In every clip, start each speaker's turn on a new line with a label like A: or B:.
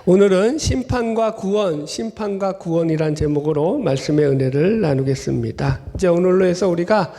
A: 오늘은 심판과 구원이란 제목으로 말씀의 은혜를 나누겠습니다. 이제 오늘로 해서 우리가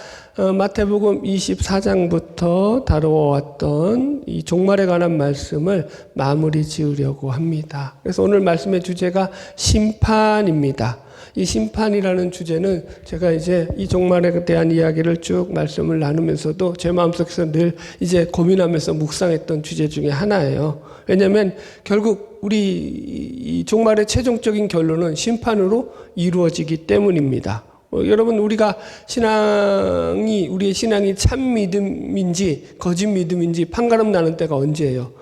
A: 마태복음 24장부터 다루어왔던 이 종말에 관한 말씀을 마무리 지으려고 합니다. 그래서 오늘 말씀의 주제가 심판입니다. 이 심판이라는 주제는 제가 이제 이 종말에 대한 이야기를 쭉 말씀을 나누면서도 제 마음속에서 늘 이제 고민하면서 묵상했던 주제 중에 하나예요. 왜냐하면 결국 우리 이 종말의 최종적인 결론은 심판으로 이루어지기 때문입니다. 여러분, 우리의 신앙이 참 믿음인지 거짓 믿음인지 판가름 나는 때가 언제예요?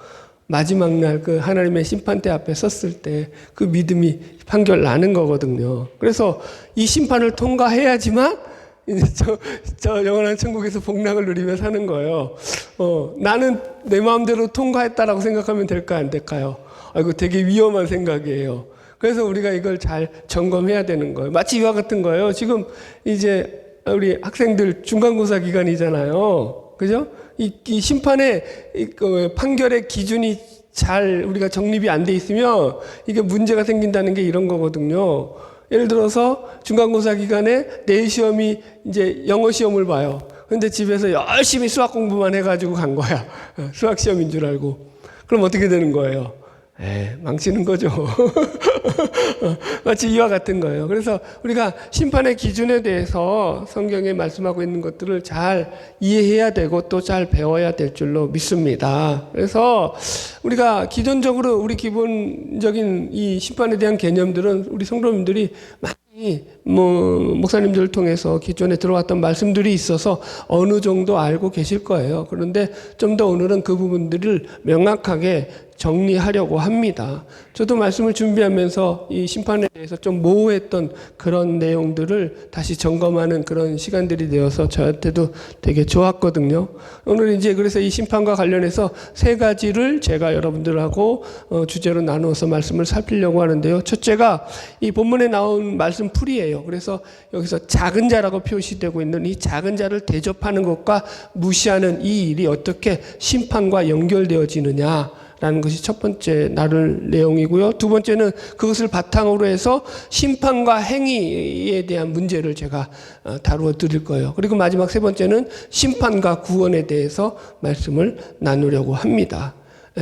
A: 마지막 날 그 하나님의 심판대 앞에 섰을 때 그 믿음이 판결 나는 거거든요. 그래서 이 심판을 통과해야지만 이제 저 영원한 천국에서 복락을 누리며 사는 거예요. 나는 내 마음대로 통과했다라고 생각하면 될까 안 될까요? 이거 되게 위험한 생각이에요. 그래서 우리가 이걸 잘 점검해야 되는 거예요. 마치 이와 같은 거예요. 지금 이제 우리 학생들 중간고사 기간이잖아요. 그죠? 이 심판의 판결의 기준이 잘 우리가 정립이 안 돼 있으면 이게 문제가 생긴다는 게 이런 거거든요. 예를 들어서 중간고사 기간에 내일 시험이 이제 영어 시험을 봐요. 근데 집에서 열심히 수학 공부만 해가지고 간 거야. 수학 시험인 줄 알고. 그럼 어떻게 되는 거예요? 망치는 거죠. 마치 이와 같은 거예요. 그래서 우리가 심판의 기준에 대해서 성경에 말씀하고 있는 것들을 잘 이해해야 되고 또 잘 배워야 될 줄로 믿습니다. 그래서 우리가 기존적으로 우리 기본적인 이 심판에 대한 개념들은 우리 성도님들이 많이 목사님들을 통해서 기존에 들어왔던 말씀들이 있어서 어느 정도 알고 계실 거예요. 그런데 좀 더 오늘은 그 부분들을 명확하게 정리하려고 합니다. 저도 말씀을 준비하면서 이 심판에 대해서 좀 모호했던 그런 내용들을 다시 점검하는 그런 시간들이 되어서 저한테도 되게 좋았거든요. 오늘 이제 그래서 이 심판과 관련해서 세 가지를 제가 여러분들하고 주제로 나누어서 말씀을 살피려고 하는데요. 첫째가 이 본문에 나온 말씀 풀이에요. 그래서 여기서 작은 자라고 표시되고 있는 이 작은 자를 대접하는 것과 무시하는 이 일이 어떻게 심판과 연결되어지느냐 라는 것이 첫 번째 나눌 내용이고요. 두 번째는 그것을 바탕으로 해서 심판과 행위에 대한 문제를 제가 다루어 드릴 거예요. 그리고 마지막 세 번째는 심판과 구원에 대해서 말씀을 나누려고 합니다.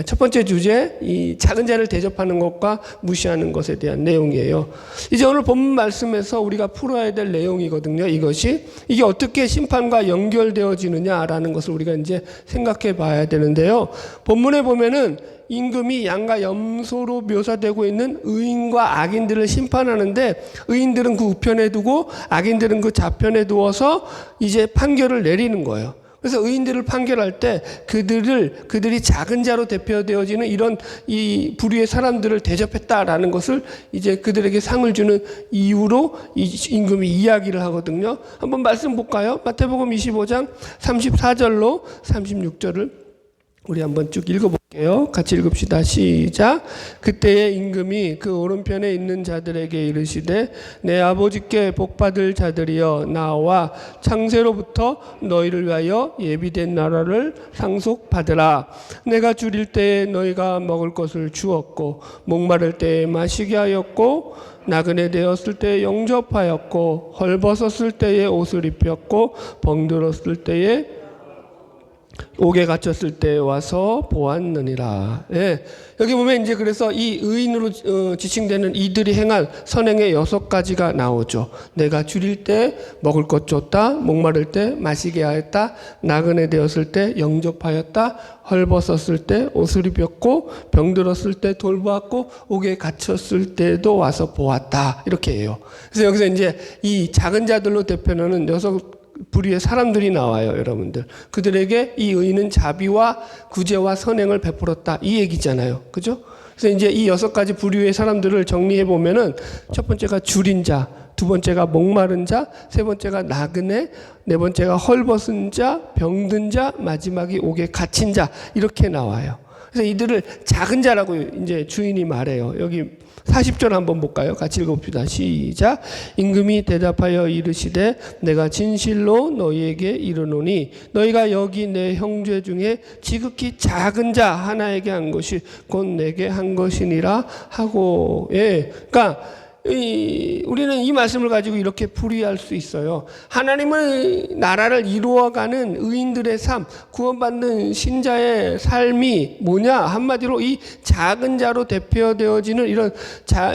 A: 첫 번째 주제, 이 작은 자를 대접하는 것과 무시하는 것에 대한 내용이에요. 이제 오늘 본문 말씀에서 우리가 풀어야 될 내용이거든요. 이게 어떻게 심판과 연결되어지느냐라는 것을 우리가 이제 생각해 봐야 되는데요. 본문에 보면은 임금이 양과 염소로 묘사되고 있는 의인과 악인들을 심판하는데, 의인들은 그 우편에 두고 악인들은 그 좌편에 두어서 이제 판결을 내리는 거예요. 그래서 의인들을 판결할 때 그들이 작은 자로 대표되어지는 이런 이 부류의 사람들을 대접했다라는 것을 이제 그들에게 상을 주는 이유로 이 임금이 이야기를 하거든요. 한번 말씀 볼까요? 마태복음 25장 34절로 36절을 우리 한번 쭉 읽어볼게요. 같이 읽읍시다. 시작. 그때에 임금이 그 오른편에 있는 자들에게 이르시되, 내 아버지께 복받을 자들이여, 나와 창세로부터 너희를 위하여 예비된 나라를 상속받으라. 내가 줄일 때에 너희가 먹을 것을 주었고, 목마를 때에 마시게 하였고, 나그네 되었을 때에 영접하였고, 헐벗었을 때에 옷을 입혔고, 병들었을 때에 옥에 갇혔을 때 와서 보았느니라. 여기 보면 이제 그래서 이 의인으로 지칭되는 이들이 행한 선행의 6가지가 나오죠. 내가 줄일 때 먹을 것 줬다, 목마를 때 마시게 하였다, 나그네 되었을 때 영접하였다, 헐벗었을 때 옷을 입혔고, 병들었을 때 돌보았고, 옥에 갇혔을 때도 와서 보았다. 이렇게 해요. 그래서 여기서 이제 이 작은 자들로 대표하는 6 부류의 사람들이 나와요, 여러분들. 그들에게 이 의인은 자비와 구제와 선행을 베풀었다, 이 얘기잖아요. 그죠? 그래서 이제 이 6가지 부류의 사람들을 정리해 보면은 첫 번째가 줄인 자, 두 번째가 목마른 자, 세 번째가 나그네, 네 번째가 헐벗은 자, 병든 자, 마지막이 옥에 갇힌 자, 이렇게 나와요. 그래서 이들을 작은 자라고 이제 주인이 말해요. 여기 40절 한번 볼까요? 같이 읽어봅시다. 시작. 임금이 대답하여 이르시되 내가 진실로 너희에게 이르노니 너희가 여기 내 형제 중에 지극히 작은 자 하나에게 한 것이 곧 내게 한 것이니라 하고. 예. 그러니까 우리는 이 말씀을 가지고 이렇게 풀이할 수 있어요. 하나님의 나라를 이루어가는 의인들의 삶, 구원받는 신자의 삶이 뭐냐? 한마디로 이 작은 자로 대표되어지는 이런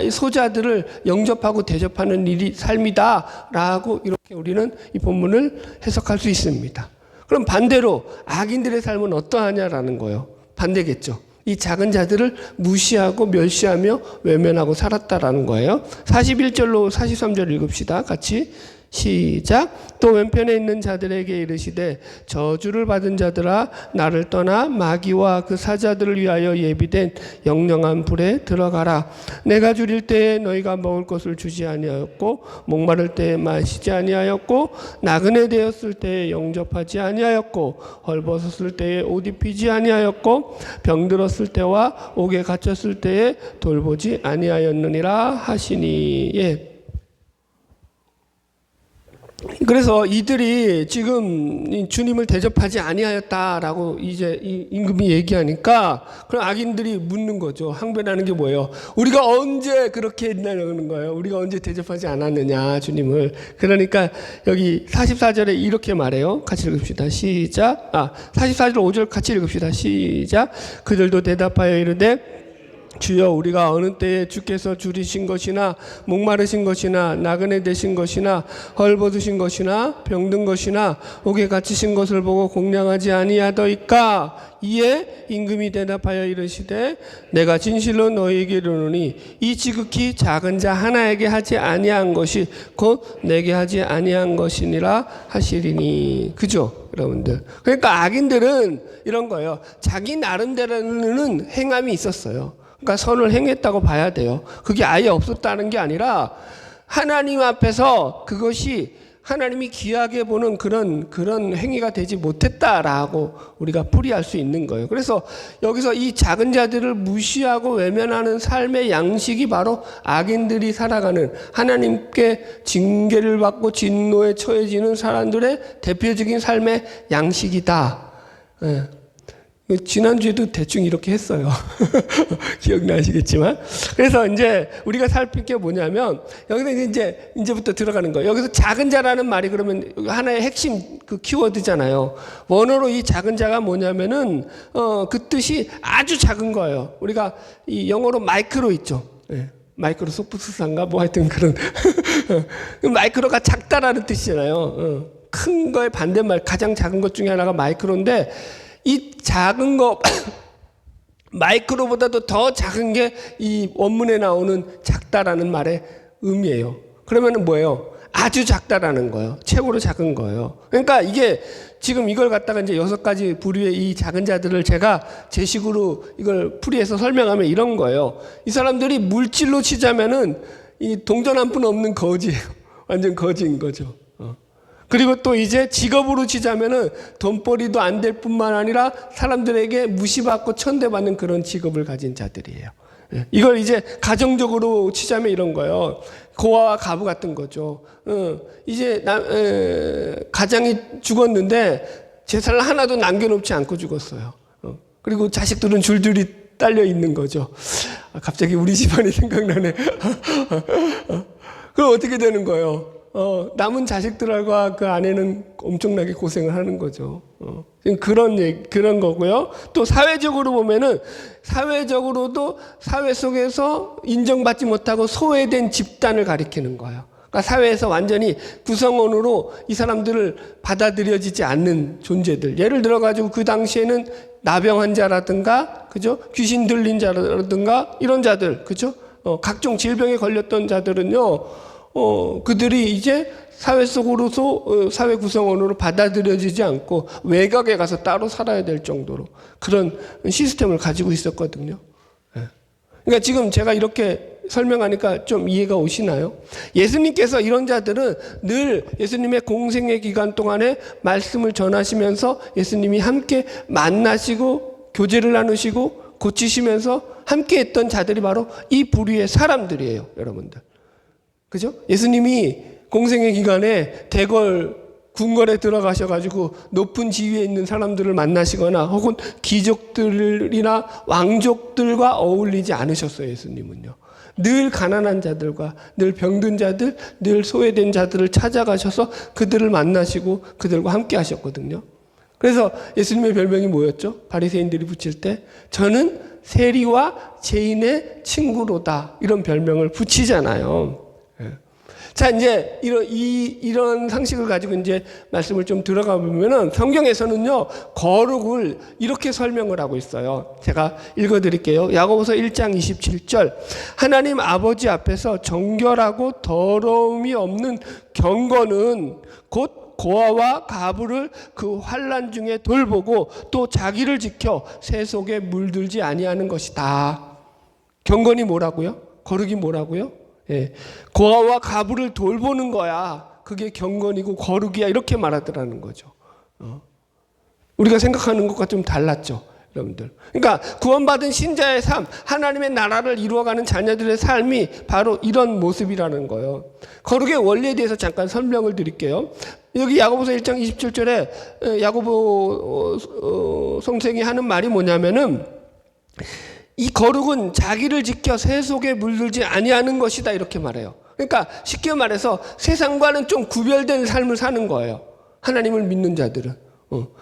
A: 소자들을 영접하고 대접하는 일이 삶이다라고 이렇게 우리는 이 본문을 해석할 수 있습니다. 그럼 반대로 악인들의 삶은 어떠하냐라는 거예요. 반대겠죠. 이 작은 자들을 무시하고 멸시하며 외면하고 살았다라는 거예요. 41절로 43절 읽읍시다. 같이 시작. 또 왼편에 있는 자들에게 이르시되 저주를 받은 자들아 나를 떠나 마귀와 그 사자들을 위하여 예비된 영영한 불에 들어가라. 내가 줄일 때에 너희가 먹을 것을 주지 아니하였고 목마를 때에 마시지 아니하였고 나그네 되었을 때에 영접하지 아니하였고 헐벗었을 때에 옷 입히지 아니하였고 병들었을 때와 옥에 갇혔을 때에 돌보지 아니하였느니라 하시니. 예. 그래서 이들이 지금 주님을 대접하지 아니하였다라고 이제 임금이 얘기하니까 그럼 악인들이 묻는 거죠. 항변하는 게 뭐예요? 우리가 언제 그렇게 했냐는 거예요. 우리가 언제 대접하지 않았느냐 주님을. 그러니까 여기 44절에 이렇게 말해요. 같이 읽읍시다. 시작. 44절 5절 같이 읽읍시다. 시작. 그들도 대답하여 이르되 주여 우리가 어느 때에 주께서 줄이신 것이나 목마르신 것이나 나그네 되신 것이나 헐벗으신 것이나 병든 것이나 옥에 갇히신 것을 보고 공량하지 아니하더이까. 이에 임금이 대답하여 이르시되 내가 진실로 너희에게 이르노니 이 지극히 작은 자 하나에게 하지 아니한 것이 곧 내게 하지 아니한 것이니라 하시리니. 그죠 여러분들? 그러니까 악인들은 이런 거예요. 자기 나름대로는 행함이 있었어요. 그러니까 선을 행했다고 봐야 돼요. 그게 아예 없었다는 게 아니라 하나님 앞에서 그것이 하나님이 귀하게 보는 그런 행위가 되지 못했다라고 우리가 풀이할 수 있는 거예요. 그래서 여기서 이 작은 자들을 무시하고 외면하는 삶의 양식이 바로 악인들이 살아가는 하나님께 징계를 받고 진노에 처해지는 사람들의 대표적인 삶의 양식이다. 예. 지난주에도 대충 이렇게 했어요. 기억나시겠지만. 그래서 이제 우리가 살필 게 뭐냐면, 여기서 이제부터 들어가는 거예요. 여기서 작은 자라는 말이 그러면 하나의 핵심 그 키워드잖아요. 원어로 이 작은 자가 뭐냐면은, 그 뜻이 아주 작은 거예요. 우리가 이 영어로 마이크로 있죠. 네. 마이크로소프트사인가 뭐 하여튼 그런. 마이크로가 작다라는 뜻이잖아요. 큰 거의 반대말, 가장 작은 것 중에 하나가 마이크로인데, 이 작은 거 마이크로보다도 더 작은 게 이 원문에 나오는 작다라는 말의 의미예요. 그러면은 뭐예요? 아주 작다라는 거예요. 최고로 작은 거예요. 그러니까 이게 지금 이걸 갖다가 이제 6가지 부류의 이 작은 자들을 제가 제 식으로 이걸 풀이해서 설명하면 이런 거예요. 이 사람들이 물질로 치자면은 이 동전 한 푼 없는 거지예요. 완전 거지인 거죠. 그리고 또 이제 직업으로 치자면은 돈벌이도 안 될 뿐만 아니라 사람들에게 무시받고 천대받는 그런 직업을 가진 자들이에요. 이걸 이제 가정적으로 치자면 이런 거예요. 고아와 가부 같은 거죠. 이제 가장이 죽었는데 재산을 하나도 남겨놓지 않고 죽었어요. 그리고 자식들은 줄줄이 딸려 있는 거죠. 갑자기 우리 집안이 생각나네. 그럼 어떻게 되는 거예요? 남은 자식들과 그 아내는 엄청나게 고생을 하는 거죠. 그런 거고요. 또 사회적으로 보면은 사회적으로도 사회 속에서 인정받지 못하고 소외된 집단을 가리키는 거예요. 그러니까 사회에서 완전히 구성원으로 이 사람들을 받아들여지지 않는 존재들. 예를 들어가지고 그 당시에는 나병 환자라든가, 그죠? 귀신 들린 자라든가 이런 자들, 그죠? 각종 질병에 걸렸던 자들은요. 그들이 이제 사회 속으로서 사회 구성원으로 받아들여지지 않고 외곽에 가서 따로 살아야 될 정도로 그런 시스템을 가지고 있었거든요. 그러니까 지금 제가 이렇게 설명하니까 좀 이해가 오시나요? 예수님께서 이런 자들은 늘 예수님의 공생의 기간 동안에 말씀을 전하시면서 예수님이 함께 만나시고 교제를 나누시고 고치시면서 함께 했던 자들이 바로 이 부류의 사람들이에요, 여러분들. 그죠? 예수님이 공생의 기간에 대궐 궁궐에 들어가셔가지고 높은 지위에 있는 사람들을 만나시거나 혹은 귀족들이나 왕족들과 어울리지 않으셨어요, 예수님은요. 늘 가난한 자들과 늘 병든 자들, 늘 소외된 자들을 찾아가셔서 그들을 만나시고 그들과 함께 하셨거든요. 그래서 예수님의 별명이 뭐였죠? 바리새인들이 붙일 때 저는 세리와 죄인의 친구로다, 이런 별명을 붙이잖아요. 자, 이제 이런 상식을 가지고 이제 말씀을 좀 들어가 보면은 성경에서는요, 거룩을 이렇게 설명을 하고 있어요. 제가 읽어 드릴게요. 야고보서 1장 27절. 하나님 아버지 앞에서 정결하고 더러움이 없는 경건은 곧 고아와 가부를 그 환난 중에 돌보고 또 자기를 지켜 새 속에 물들지 아니하는 것이다. 경건이 뭐라고요? 거룩이 뭐라고요? 예, 고아와 가부를 돌보는 거야. 그게 경건이고 거룩이야. 이렇게 말하더라는 거죠. 우리가 생각하는 것과 좀 달랐죠, 여러분들. 그러니까 구원받은 신자의 삶, 하나님의 나라를 이루어가는 자녀들의 삶이 바로 이런 모습이라는 거예요. 거룩의 원리에 대해서 잠깐 설명을 드릴게요. 여기 야고보서 1장 27절에 야고보 성생이 하는 말이 뭐냐면은 이 거룩은 자기를 지켜 새 속에 물들지 아니하는 것이다, 이렇게 말해요. 그러니까 쉽게 말해서 세상과는 좀 구별된 삶을 사는 거예요, 하나님을 믿는 자들은.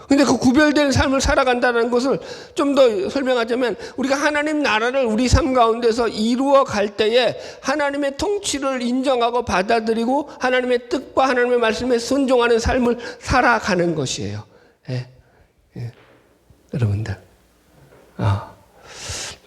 A: 근데 그 구별된 삶을 살아간다는 것을 좀 더 설명하자면 우리가 하나님 나라를 우리 삶 가운데서 이루어 갈 때에 하나님의 통치를 인정하고 받아들이고 하나님의 뜻과 하나님의 말씀에 순종하는 삶을 살아가는 것이에요. 예. 예. 여러분들.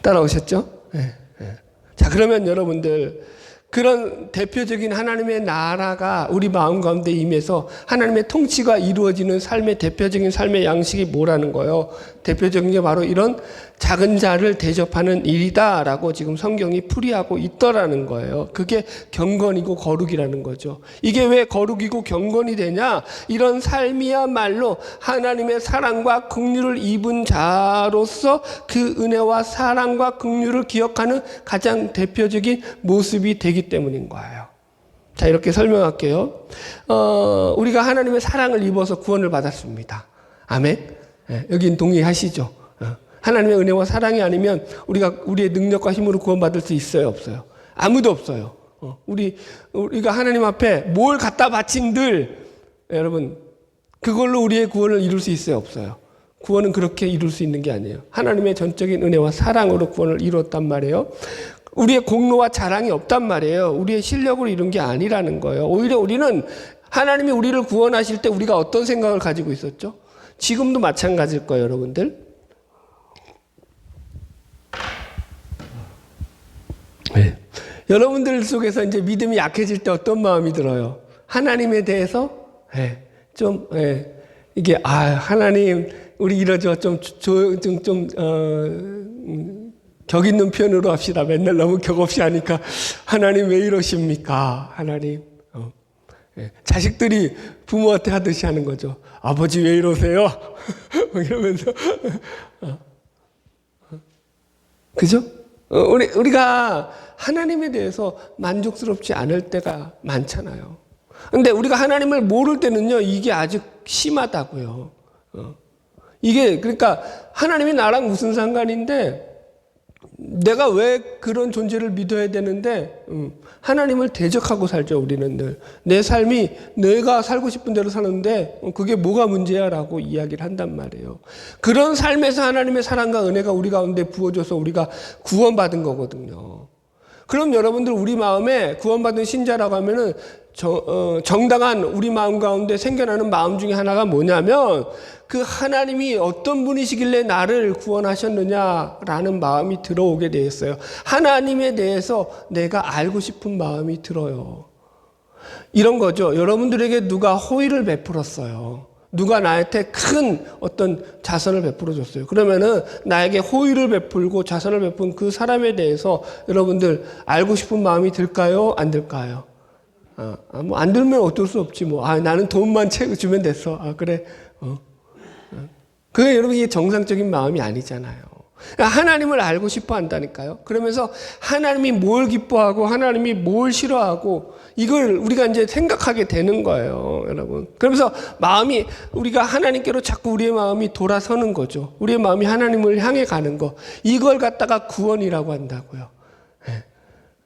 A: 따라오셨죠? 네, 네. 자, 그러면 여러분들, 그런 대표적인 하나님의 나라가 우리 마음 가운데 임해서 하나님의 통치가 이루어지는 삶의 대표적인 삶의 양식이 뭐라는 거예요? 대표적인 게 바로 이런 작은 자를 대접하는 일이다라고 지금 성경이 풀이하고 있더라는 거예요. 그게 경건이고 거룩이라는 거죠. 이게 왜 거룩이고 경건이 되냐? 이런 삶이야말로 하나님의 사랑과 긍휼을 입은 자로서 그 은혜와 사랑과 긍휼을 기억하는 가장 대표적인 모습이 되기 때문인 거예요. 자, 이렇게 설명할게요. 우리가 하나님의 사랑을 입어서 구원을 받았습니다. 아멘. 네, 여긴 동의하시죠? 하나님의 은혜와 사랑이 아니면 우리의 능력과 힘으로 구원받을 수 있어요, 없어요? 아무도 없어요. 우리가 하나님 앞에 뭘 갖다 바친들, 여러분, 그걸로 우리의 구원을 이룰 수 있어요, 없어요? 구원은 그렇게 이룰 수 있는 게 아니에요. 하나님의 전적인 은혜와 사랑으로 구원을 이루었단 말이에요. 우리의 공로와 자랑이 없단 말이에요. 우리의 실력으로 이룬 게 아니라는 거예요. 오히려 우리는 하나님이 우리를 구원하실 때 우리가 어떤 생각을 가지고 있었죠? 지금도 마찬가지일 거예요, 여러분들. 네. 여러분들 속에서 이제 믿음이 약해질 때 어떤 마음이 들어요? 하나님에 대해서 이게 하나님 우리 이러죠, 격 있는 표현으로 합시다. 맨날 너무 격 없이 하니까 하나님 왜 이러십니까? 하나님. 자식들이 부모한테 하듯이 하는 거죠. 아버지 왜 이러세요? 이러면서. 그죠? 우리가 하나님에 대해서 만족스럽지 않을 때가 많잖아요. 근데 우리가 하나님을 모를 때는요, 이게 아주 심하다고요. 이게, 그러니까 하나님이 나랑 무슨 상관인데, 내가 왜 그런 존재를 믿어야 되는데, 하나님을 대적하고 살죠, 우리는 늘. 내 삶이 내가 살고 싶은 대로 사는데, 그게 뭐가 문제야? 라고 이야기를 한단 말이에요. 그런 삶에서 하나님의 사랑과 은혜가 우리 가운데 부어져서 우리가 구원받은 거거든요. 그럼 여러분들 우리 마음에 구원받은 신자라고 하면은 정당한 우리 마음 가운데 생겨나는 마음 중에 하나가 뭐냐면 그 하나님이 어떤 분이시길래 나를 구원하셨느냐라는 마음이 들어오게 돼 있어요. 하나님에 대해서 내가 알고 싶은 마음이 들어요. 이런 거죠. 여러분들에게 누가 호의를 베풀었어요. 누가 나한테 큰 어떤 자선을 베풀어 줬어요. 그러면은 나에게 호의를 베풀고 자선을 베푼 그 사람에 대해서 여러분들 알고 싶은 마음이 들까요? 안 들까요? 뭐 안 들면 어쩔 수 없지 뭐. 나는 돈만 주면 됐어. 그래. 그게 여러분 이게 정상적인 마음이 아니잖아요. 그러니까 하나님을 알고 싶어 한다니까요. 그러면서 하나님이 뭘 기뻐하고 하나님이 뭘 싫어하고 이걸 우리가 이제 생각하게 되는 거예요, 여러분. 그러면서 마음이 우리가 하나님께로 자꾸 우리의 마음이 돌아서는 거죠. 우리의 마음이 하나님을 향해 가는 거. 이걸 갖다가 구원이라고 한다고요.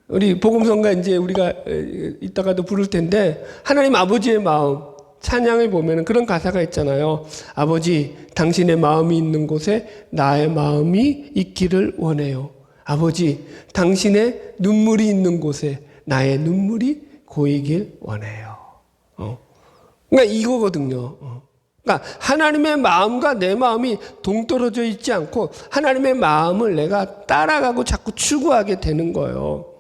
A: 우리 복음성가 이제 우리가 이따가도 부를 텐데 하나님 아버지의 마음 찬양에 보면 그런 가사가 있잖아요. 아버지, 당신의 마음이 있는 곳에 나의 마음이 있기를 원해요. 아버지, 당신의 눈물이 있는 곳에 나의 눈물이 고이길 원해요. 그러니까 이거거든요. 그러니까 하나님의 마음과 내 마음이 동떨어져 있지 않고 하나님의 마음을 내가 따라가고 자꾸 추구하게 되는 거예요.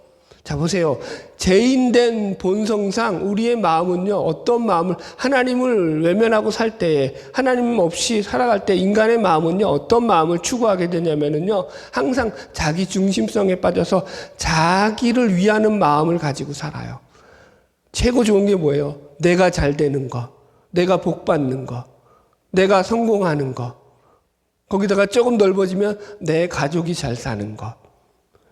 A: 자, 보세요. 죄인된 본성상 우리의 마음은요, 어떤 마음을, 하나님을 외면하고 살 때에, 하나님 없이 살아갈 때 인간의 마음은요, 어떤 마음을 추구하게 되냐면은요, 항상 자기 중심성에 빠져서 자기를 위하는 마음을 가지고 살아요. 최고 좋은 게 뭐예요? 내가 잘 되는 거, 내가 복 받는 거, 내가 성공하는 거, 거기다가 조금 넓어지면 내 가족이 잘 사는 거.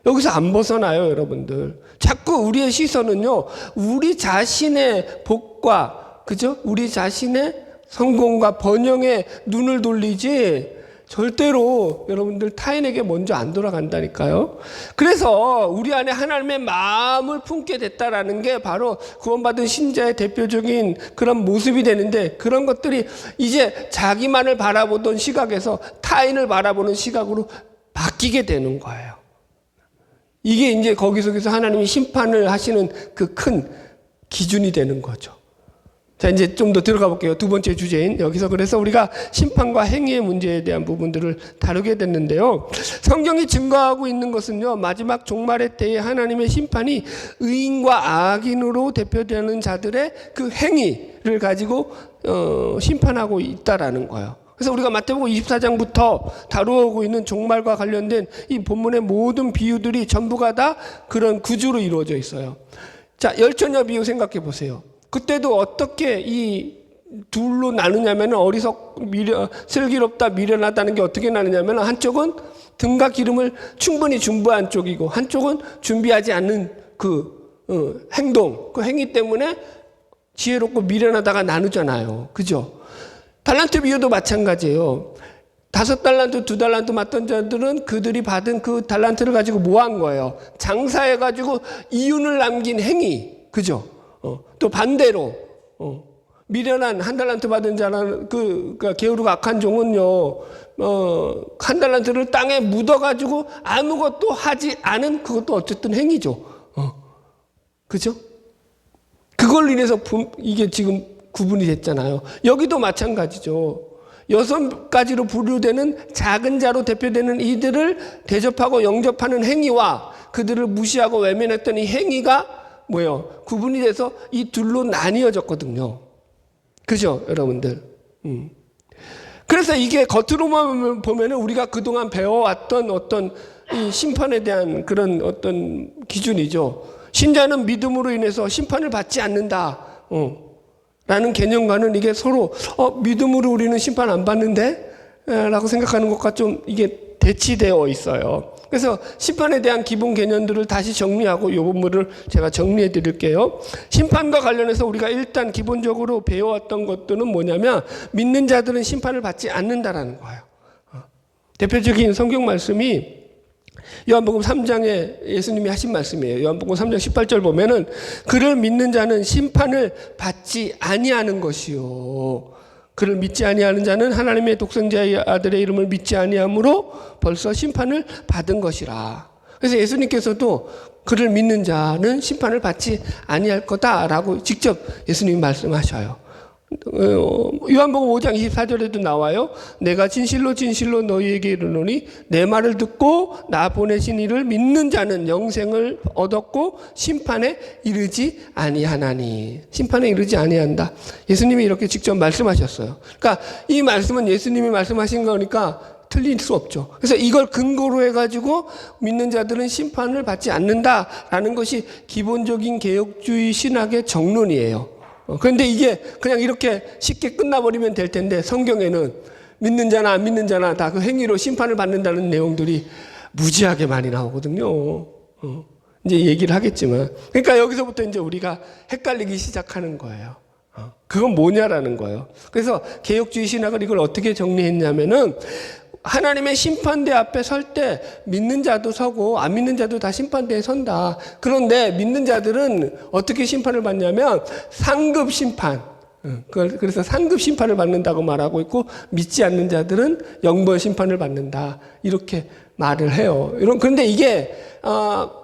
A: 여기서 안 벗어나요, 여러분들. 자꾸 우리의 시선은요, 우리 자신의 복과, 그죠? 우리 자신의 성공과 번영에 눈을 돌리지, 절대로 여러분들 타인에게 먼저 안 돌아간다니까요. 그래서 우리 안에 하나님의 마음을 품게 됐다라는 게 바로 구원받은 신자의 대표적인 그런 모습이 되는데, 그런 것들이 이제 자기만을 바라보던 시각에서 타인을 바라보는 시각으로 바뀌게 되는 거예요. 이게 이제 거기서 하나님이 심판을 하시는 그 큰 기준이 되는 거죠. 자, 이제 좀 더 들어가 볼게요. 두 번째 주제인 여기서 그래서 우리가 심판과 행위의 문제에 대한 부분들을 다루게 됐는데요. 성경이 증거하고 있는 것은요, 마지막 종말의 때에 하나님의 심판이 의인과 악인으로 대표되는 자들의 그 행위를 가지고 심판하고 있다라는 거예요. 그래서 우리가 마태복음 24장부터 다루고 있는 종말과 관련된 이 본문의 모든 비유들이 전부가 다 그런 구조로 이루어져 있어요. 자, 열처녀 비유 생각해 보세요. 그때도 어떻게 이 둘로 나누냐면 슬기롭다 미련하다는 게 어떻게 나누냐면 한쪽은 등과 기름을 충분히 준비한 쪽이고 한쪽은 준비하지 않는 그 행동, 그 행위 때문에 지혜롭고 미련하다가 나누잖아요. 그죠? 달란트 비유도 마찬가지예요. 5달란트, 2달란트 맡던 자들은 그들이 받은 그 달란트를 가지고 뭐 한 거예요? 장사해가지고 이윤을 남긴 행위. 그죠? 또 반대로, 미련한 1달란트 받은 자는 그러니까 게으르고 악한 종은요, 1달란트를 땅에 묻어가지고 아무것도 하지 않은 그것도 어쨌든 행위죠. 그죠? 그걸로 인해서 이게 지금 구분이 됐잖아요. 여기도 마찬가지죠. 6가지로 분류되는 작은 자로 대표되는 이들을 대접하고 영접하는 행위와 그들을 무시하고 외면했던 이 행위가 뭐예요? 구분이 돼서 이 둘로 나뉘어졌거든요. 그죠, 여러분들? 그래서 이게 겉으로만 보면은 우리가 그동안 배워왔던 어떤 이 심판에 대한 그런 어떤 기준이죠. 신자는 믿음으로 인해서 심판을 받지 않는다. 라는 개념과는 이게 서로 믿음으로 우리는 심판 안 받는데? 라고 생각하는 것과 좀 이게 대치되어 있어요. 그래서 심판에 대한 기본 개념들을 다시 정리하고 이 부분을 제가 정리해 드릴게요. 심판과 관련해서 우리가 일단 기본적으로 배워왔던 것들은 뭐냐면 믿는 자들은 심판을 받지 않는다라는 거예요. 대표적인 성경 말씀이 요한복음 3장에 예수님이 하신 말씀이에요. 요한복음 3장 18절 보면은 그를 믿는 자는 심판을 받지 아니하는 것이요. 그를 믿지 아니하는 자는 하나님의 독생자의 아들의 이름을 믿지 아니함으로 벌써 심판을 받은 것이라. 그래서 예수님께서도 그를 믿는 자는 심판을 받지 아니할 거다라고 직접 예수님이 말씀하셔요. 요한복음 5장 24절에도 나와요. 내가 진실로 진실로 너희에게 이르노니 내 말을 듣고 나 보내신 이를 믿는 자는 영생을 얻었고 심판에 이르지 아니하나니. 심판에 이르지 아니한다. 예수님이 이렇게 직접 말씀하셨어요. 그러니까 이 말씀은 예수님이 말씀하신 거니까 틀릴 수 없죠. 그래서 이걸 근거로 해가지고 믿는 자들은 심판을 받지 않는다라는 것이 기본적인 개혁주의 신학의 정론이에요. 그런데 이게 그냥 이렇게 쉽게 끝나버리면 될 텐데 성경에는 믿는 자나 안 믿는 자나 다 그 행위로 심판을 받는다는 내용들이 무지하게 많이 나오거든요. 이제 얘기를 하겠지만. 그러니까 여기서부터 이제 우리가 헷갈리기 시작하는 거예요. 그건 뭐냐라는 거예요. 그래서 개혁주의 신학을 이걸 어떻게 정리했냐면은 하나님의 심판대 앞에 설 때 믿는 자도 서고 안 믿는 자도 다 심판대에 선다. 그런데 믿는 자들은 어떻게 심판을 받냐면 상급 심판. 그래서 상급 심판을 받는다고 말하고 있고 믿지 않는 자들은 영벌 심판을 받는다. 이렇게 말을 해요. 그런데 이게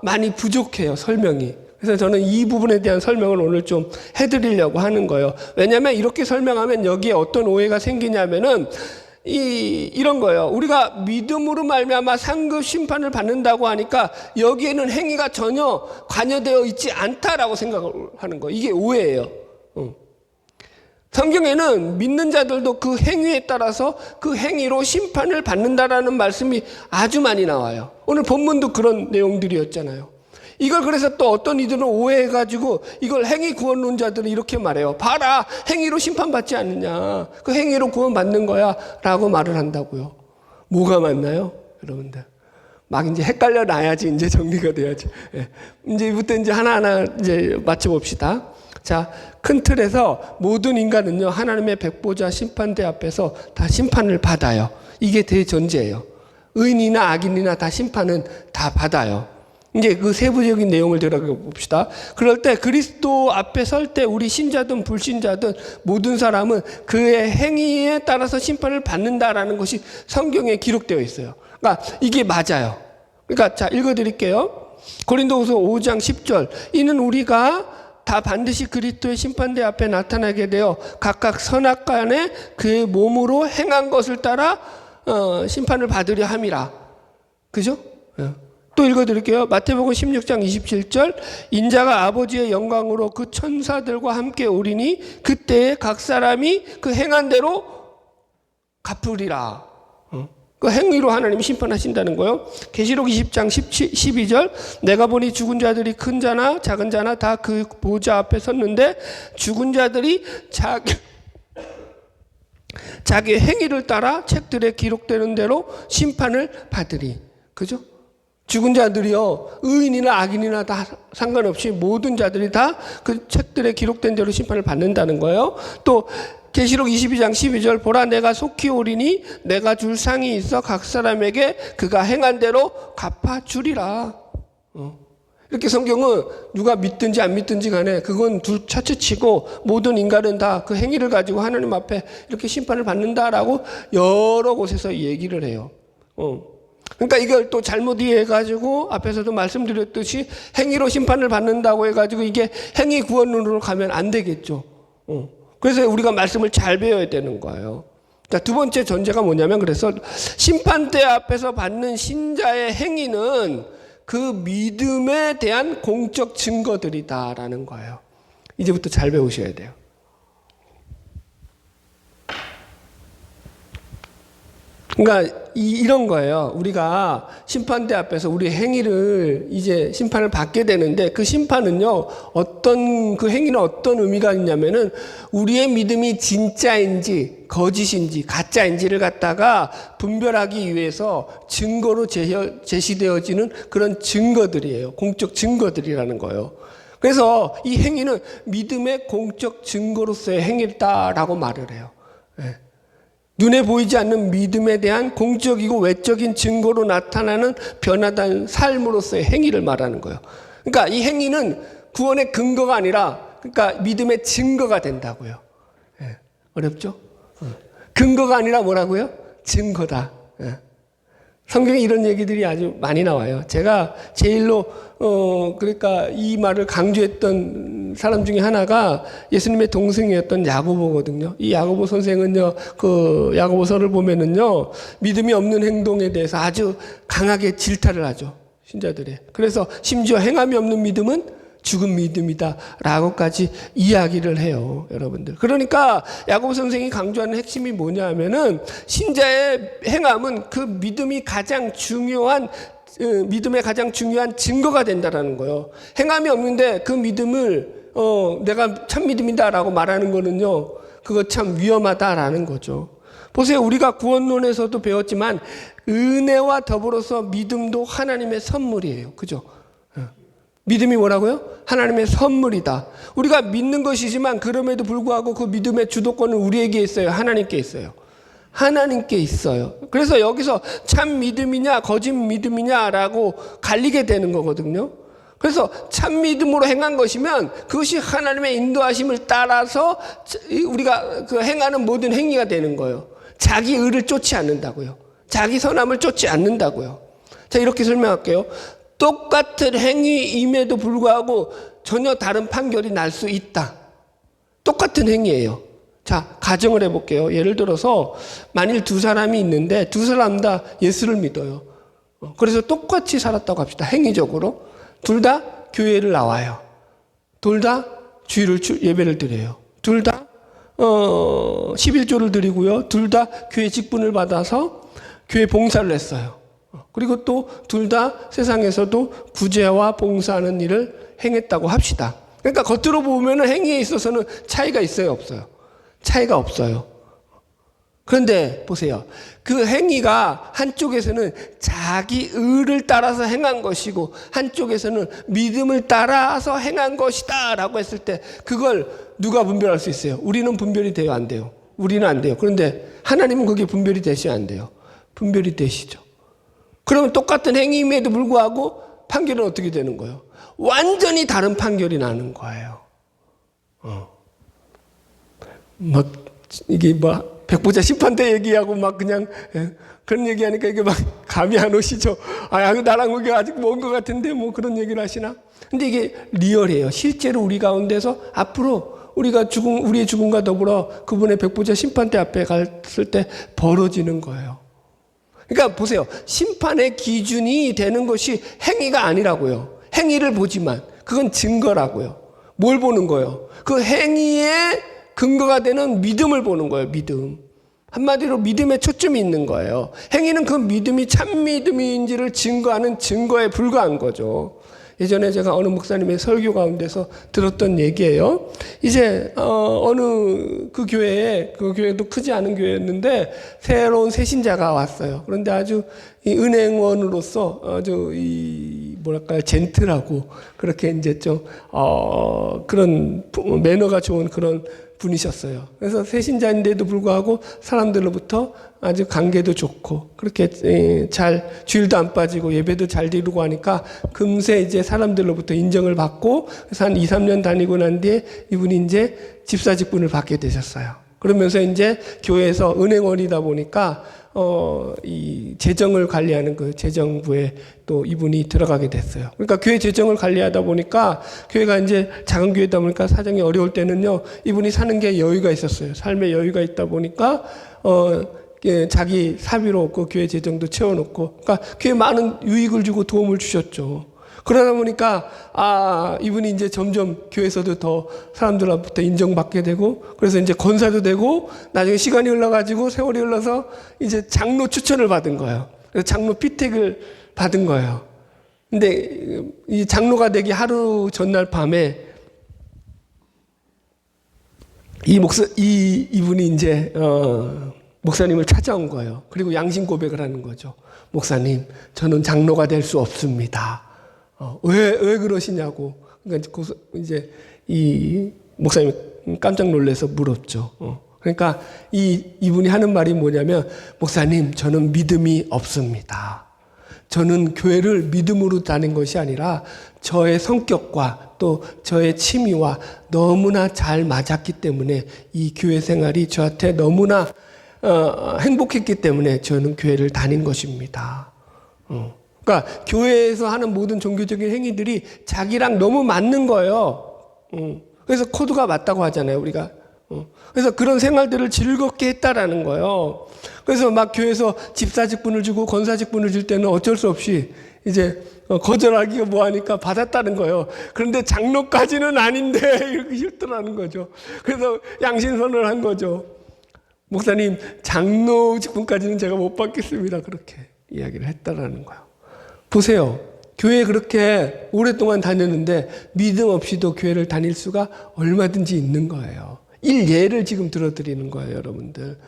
A: 많이 부족해요. 설명이. 그래서 저는 이 부분에 대한 설명을 오늘 좀 해드리려고 하는 거예요. 왜냐하면 이렇게 설명하면 여기에 어떤 오해가 생기냐면은 이런 거예요. 우리가 믿음으로 말미암아 상급 심판을 받는다고 하니까 여기에는 행위가 전혀 관여되어 있지 않다라고 생각을 하는 거예요. 이게 오해예요. 성경에는 믿는 자들도 그 행위에 따라서 그 행위로 심판을 받는다라는 말씀이 아주 많이 나와요. 오늘 본문도 그런 내용들이었잖아요. 이걸 그래서 또 어떤 이들은 오해해가지고 이걸 행위 구원론자들은 이렇게 말해요. 봐라, 행위로 심판받지 않느냐. 그 행위로 구원받는 거야. 라고 말을 한다고요. 뭐가 맞나요? 여러분들. 막 이제 헷갈려 놔야지 이제 정리가 돼야지. 예. 이제부터 이제 하나하나 이제 맞춰봅시다. 자, 큰 틀에서 모든 인간은요, 하나님의 백보자 심판대 앞에서 다 심판을 받아요. 이게 대전제예요. 의인이나 악인이나 다 심판은 다 받아요. 이제 그 세부적인 내용을 들어가 봅시다. 그럴 때 그리스도 앞에 설 때 우리 신자든 불신자든 모든 사람은 그의 행위에 따라서 심판을 받는다라는 것이 성경에 기록되어 있어요. 그러니까 이게 맞아요. 그러니까 자, 읽어드릴게요. 고린도후서 5장 10절. 이는 우리가 다 반드시 그리스도의 심판대 앞에 나타나게 되어 각각 선악간에 그의 몸으로 행한 것을 따라 심판을 받으려 함이라. 그죠? 또 읽어드릴게요. 마태복음 16장 27절. 인자가 아버지의 영광으로 그 천사들과 함께 오리니 그때에 각 사람이 그 행한 대로 갚으리라. 그 행위로 하나님이 심판하신다는 거예요. 계시록 20장 12절. 내가 보니 죽은 자들이 큰 자나 작은 자나 다 그 보좌 앞에 섰는데 죽은 자들이 자기 행위를 따라 책들에 기록되는 대로 심판을 받으리. 그죠? 죽은 자들이요, 의인이나 악인이나 다 상관없이 모든 자들이 다 그 책들에 기록된 대로 심판을 받는다는 거예요. 또 계시록 22장 12절. 보라, 내가 속히 오리니 내가 줄 상이 있어 각 사람에게 그가 행한 대로 갚아주리라. 이렇게 성경은 누가 믿든지 안 믿든지 간에 그건 둘 차치치고 모든 인간은 다 그 행위를 가지고 하나님 앞에 이렇게 심판을 받는다라고 여러 곳에서 얘기를 해요. 그러니까 이걸 또 잘못 이해해가지고 앞에서도 말씀드렸듯이 행위로 심판을 받는다고 해가지고 이게 행위 구원론으로 가면 안 되겠죠. 그래서 우리가 말씀을 잘 배워야 되는 거예요. 자, 두 번째 전제가 뭐냐면 그래서 심판대 앞에서 받는 신자의 행위는 그 믿음에 대한 공적 증거들이다라는 거예요. 이제부터 잘 배우셔야 돼요. 그러니까 이런 거예요. 우리가 심판대 앞에서 우리 행위를 이제 심판을 받게 되는데 그 심판은요, 어떤 그 행위는 어떤 의미가 있냐면은 우리의 믿음이 진짜인지 거짓인지 가짜인지를 갖다가 분별하기 위해서 증거로 제시되어지는 그런 증거들이에요. 공적 증거들이라는 거예요. 그래서 이 행위는 믿음의 공적 증거로서의 행위다라고 말을 해요. 네. 눈에 보이지 않는 믿음에 대한 공적이고 외적인 증거로 나타나는 변화된 삶으로서의 행위를 말하는 거예요. 그러니까 이 행위는 구원의 근거가 아니라 그러니까 믿음의 증거가 된다고요. 예. 어렵죠? 근거가 아니라 뭐라고요? 증거다. 예. 성경에 이런 얘기들이 아주 많이 나와요. 제가 제일로 그러니까 이 말을 강조했던 사람 중에 하나가 예수님의 동생이었던 야고보거든요. 이 야고보 선생은요, 그 야고보서를 보면은요, 믿음이 없는 행동에 대해서 아주 강하게 질타를 하죠, 신자들의. 그래서 심지어 행함이 없는 믿음은 죽은 믿음이다라고까지 이야기를 해요, 여러분들. 그러니까 야고보 선생이 강조하는 핵심이 뭐냐 하면은 신자의 행함은 그 믿음의 가장 중요한 증거가 된다라는 거예요. 행함이 없는데 그 믿음을 내가 참 믿음이다라고 말하는 거는요, 그거 참 위험하다라는 거죠. 보세요. 우리가 구원론에서도 배웠지만 은혜와 더불어서 믿음도 하나님의 선물이에요. 그죠? 믿음이 뭐라고요? 하나님의 선물이다. 우리가 믿는 것이지만 그럼에도 불구하고 그 믿음의 주도권은 우리에게 있어요. 하나님께 있어요. 하나님께 있어요. 그래서 여기서 참 믿음이냐 거짓 믿음이냐라고 갈리게 되는 거거든요. 그래서 참 믿음으로 행한 것이면 그것이 하나님의 인도하심을 따라서 우리가 그 행하는 모든 행위가 되는 거예요. 자기 의를 쫓지 않는다고요. 자기 선함을 쫓지 않는다고요. 자, 이렇게 설명할게요. 똑같은 행위임에도 불구하고 전혀 다른 판결이 날 수 있다. 똑같은 행위예요. 자, 가정을 해볼게요. 예를 들어서 만일 두 사람이 있는데 두 사람 다 예수를 믿어요. 그래서 똑같이 살았다고 합시다. 행위적으로. 둘 다 교회를 나와요. 둘 다 주일을 예배를 드려요. 둘 다 11조를 드리고요. 둘 다 교회 직분을 받아서 교회 봉사를 했어요. 그리고 또 둘 다 세상에서도 구제와 봉사하는 일을 행했다고 합시다. 그러니까 겉으로 보면 행위에 있어서는 차이가 있어요, 없어요? 차이가 없어요. 그런데 보세요. 그 행위가 한쪽에서는 자기 의를 따라서 행한 것이고 한쪽에서는 믿음을 따라서 행한 것이다 라고 했을 때 그걸 누가 분별할 수 있어요? 우리는 분별이 돼요, 안 돼요? 우리는 안 돼요. 그런데 하나님은 그게 분별이 되시죠, 안 돼요? 분별이 되시죠. 그러면 똑같은 행위임에도 불구하고 판결은 어떻게 되는 거예요? 완전히 다른 판결이 나는 거예요. 막 이게 막 백보자 심판대 얘기하고 막 그냥 그런 얘기하니까 이게 막 감이 안 오시죠. 아, 나랑 그게 아직 먼 것 같은데 뭐 그런 얘기를 하시나? 근데 이게 리얼이에요. 실제로 우리 가운데서 앞으로 우리가 우리의 죽음과 더불어 그분의 백보자 심판대 앞에 갔을 때 벌어지는 거예요. 그러니까 보세요. 심판의 기준이 되는 것이 행위가 아니라고요. 행위를 보지만 그건 증거라고요. 뭘 보는 거예요? 그 행위의 근거가 되는 믿음을 보는 거예요. 믿음. 한마디로 믿음에 초점이 있는 거예요. 행위는 그 믿음이 참 믿음인지를 증거하는 증거에 불과한 거죠. 예전에 제가 어느 목사님의 설교 가운데서 들었던 얘기예요. 이제 어느 그 교회도 크지 않은 교회였는데 새로운 새신자가 왔어요. 그런데 아주 이 은행원으로서 아주 뭐랄까요, 젠틀하고 그렇게 이제 좀 그런 매너가 좋은 그런 분이셨어요. 그래서 새신자인데도 불구하고 사람들로부터 아주 관계도 좋고 그렇게 잘 주일도 안 빠지고 예배도 잘 드리고 하니까 금세 이제 사람들로부터 인정을 받고 그래서 한 2, 3년 다니고 난 뒤에 이분이 이제 집사 직분을 받게 되셨어요. 그러면서 이제 교회에서 은행원이다 보니까 이 재정을 관리하는 그 재정부에 또 이분이 들어가게 됐어요. 그러니까 교회 재정을 관리하다 보니까 교회가 이제 작은 교회다 보니까 사정이 어려울 때는요, 이분이 사는 게 여유가 있었어요. 삶에 여유가 있다 보니까 자기 사비로 그 교회 재정도 채워놓고, 그러니까 교회 많은 유익을 주고 도움을 주셨죠. 그러다 보니까 이분이 이제 점점 교회에서도 더 사람들로부터 인정받게 되고 그래서 이제 권사도 되고 나중에 시간이 흘러가지고 세월이 흘러서 이제 장로 추천을 받은 거예요. 그래서 장로 피택을 받은 거예요. 근데 이 장로가 되기 하루 전날 밤에 이분이 이제 목사님을 찾아온 거예요. 그리고 양심 고백을 하는 거죠. 목사님, 저는 장로가 될 수 없습니다. 왜 그러시냐고. 그러니까 이제 이 목사님이 깜짝 놀라서 물었죠. 그러니까 이분이 하는 말이 뭐냐면, 목사님, 저는 믿음이 없습니다. 저는 교회를 믿음으로 다닌 것이 아니라 저의 성격과 또 저의 취미와 너무나 잘 맞았기 때문에 이 교회 생활이 저한테 너무나 행복했기 때문에 저는 교회를 다닌 것입니다. 그러니까 교회에서 하는 모든 종교적인 행위들이 자기랑 너무 맞는 거예요. 그래서 코드가 맞다고 하잖아요, 우리가. 그래서 그런 생활들을 즐겁게 했다라는 거예요. 그래서 막 교회에서 집사 직분을 주고 권사 직분을 줄 때는 어쩔 수 없이 이제 거절하기가 뭐하니까 받았다는 거예요. 그런데 장로까지는 아닌데 이렇게 싫더라는 거죠. 그래서 양심선언을 한 거죠. 목사님, 장로 직분까지는 제가 못 받겠습니다. 그렇게 이야기를 했다라는 거예요. 보세요. 교회에 그렇게 오랫동안 다녔는데 믿음 없이도 교회를 다닐 수가 얼마든지 있는 거예요. 일예를 지금 들어드리는 거예요, 여러분들.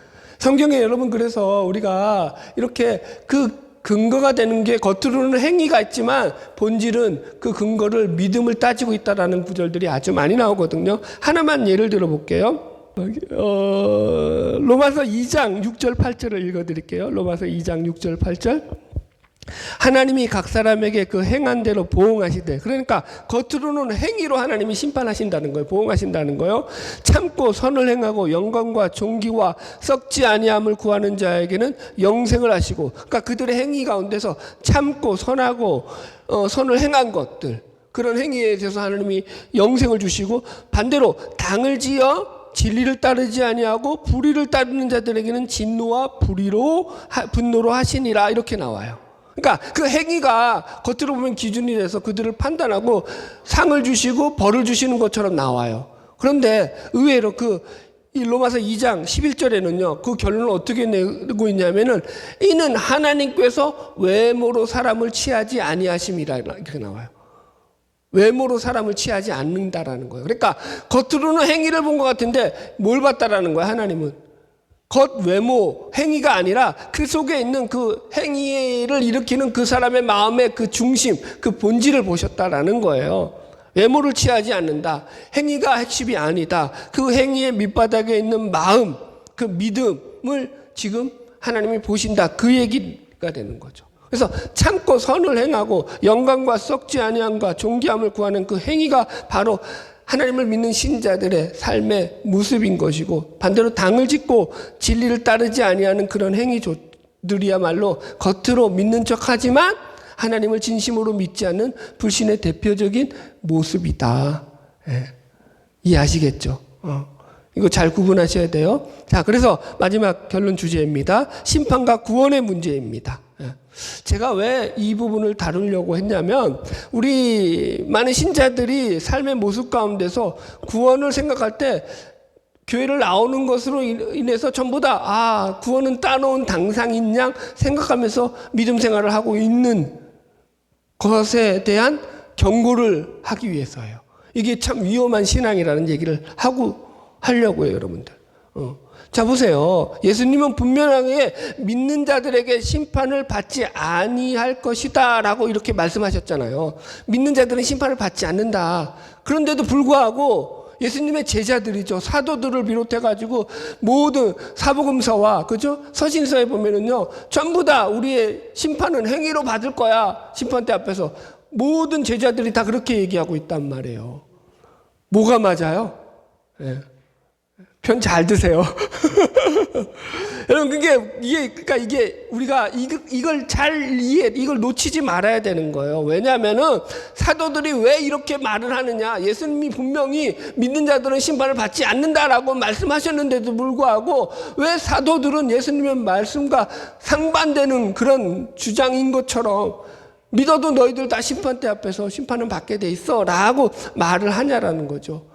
A: 성경에 여러분 그래서 우리가 이렇게 그 근거가 되는 게 겉으로는 행위가 있지만 본질은 그 근거를 믿음을 따지고 있다라는 구절들이 아주 많이 나오거든요. 하나만 예를 들어 볼게요. 로마서 2장 6절 8절을 읽어드릴게요. 로마서 2장 6절 8절. 하나님이 각 사람에게 그 행한 대로 보응하시되, 그러니까 겉으로는 행위로 하나님이 심판하신다는 거예요. 보응하신다는 거예요. 참고 선을 행하고 영광과 존귀와 썩지 아니함을 구하는 자에게는 영생을 하시고, 그러니까 그들의 행위 가운데서 참고 선하고 선을 행한 것들, 그런 행위에 대해서 하나님이 영생을 주시고, 반대로 당을 지어 진리를 따르지 아니하고 불의를 따르는 자들에게는 진노와 분노로 하시니라, 이렇게 나와요. 그러니까 그 행위가 겉으로 보면 기준이 돼서 그들을 판단하고 상을 주시고 벌을 주시는 것처럼 나와요. 그런데 의외로 이 로마서 2장 11절에는요, 그 결론을 어떻게 내고 있냐면은, 이는 하나님께서 외모로 사람을 취하지 아니하심이라, 이렇게 나와요. 외모로 사람을 취하지 않는다라는 거예요. 그러니까 겉으로는 행위를 본 것 같은데 뭘 봤다라는 거야, 하나님은. 겉 외모 행위가 아니라 그 속에 있는 그 행위를 일으키는 그 사람의 마음의 그 중심, 그 본질을 보셨다라는 거예요. 외모를 취하지 않는다. 행위가 핵심이 아니다. 그 행위의 밑바닥에 있는 마음, 그 믿음을 지금 하나님이 보신다. 그 얘기가 되는 거죠. 그래서 참고 선을 행하고 영광과 썩지 아니함과 존귀함을 구하는 그 행위가 바로 하나님을 믿는 신자들의 삶의 모습인 것이고, 반대로 당을 짓고 진리를 따르지 아니하는 그런 행위들이야말로 겉으로 믿는 척하지만 하나님을 진심으로 믿지 않는 불신의 대표적인 모습이다. 예. 이해하시겠죠? 이거 잘 구분하셔야 돼요. 자, 그래서 마지막 결론 주제입니다. 심판과 구원의 문제입니다. 제가 왜 이 부분을 다루려고 했냐면, 우리 많은 신자들이 삶의 모습 가운데서 구원을 생각할 때 교회를 나오는 것으로 인해서 전부 다 구원은 따놓은 당상인 양 생각하면서 믿음 생활을 하고 있는 것에 대한 경고를 하기 위해서예요. 이게 참 위험한 신앙이라는 얘기를 하려고 해요, 여러분들. 자, 보세요. 예수님은 분명하게 믿는 자들에게 심판을 받지 아니할 것이다 라고 이렇게 말씀하셨잖아요. 믿는 자들은 심판을 받지 않는다. 그런데도 불구하고 예수님의 제자들이죠, 사도들을 비롯해가지고 모든 사복음서와, 그죠? 서신서에 보면은요, 전부 다 우리의 심판은 행위로 받을 거야. 심판대 앞에서 모든 제자들이 다 그렇게 얘기하고 있단 말이에요. 뭐가 맞아요? 네. 편 잘 드세요. 여러분, 그러니까 이게 우리가 이걸 이걸 놓치지 말아야 되는 거예요. 왜냐하면은 사도들이 왜 이렇게 말을 하느냐. 예수님이 분명히 믿는 자들은 심판을 받지 않는다라고 말씀하셨는데도 불구하고 왜 사도들은 예수님의 말씀과 상반되는 그런 주장인 것처럼 믿어도 너희들 다 심판대 앞에서 심판은 받게 돼 있어 라고 말을 하냐라는 거죠.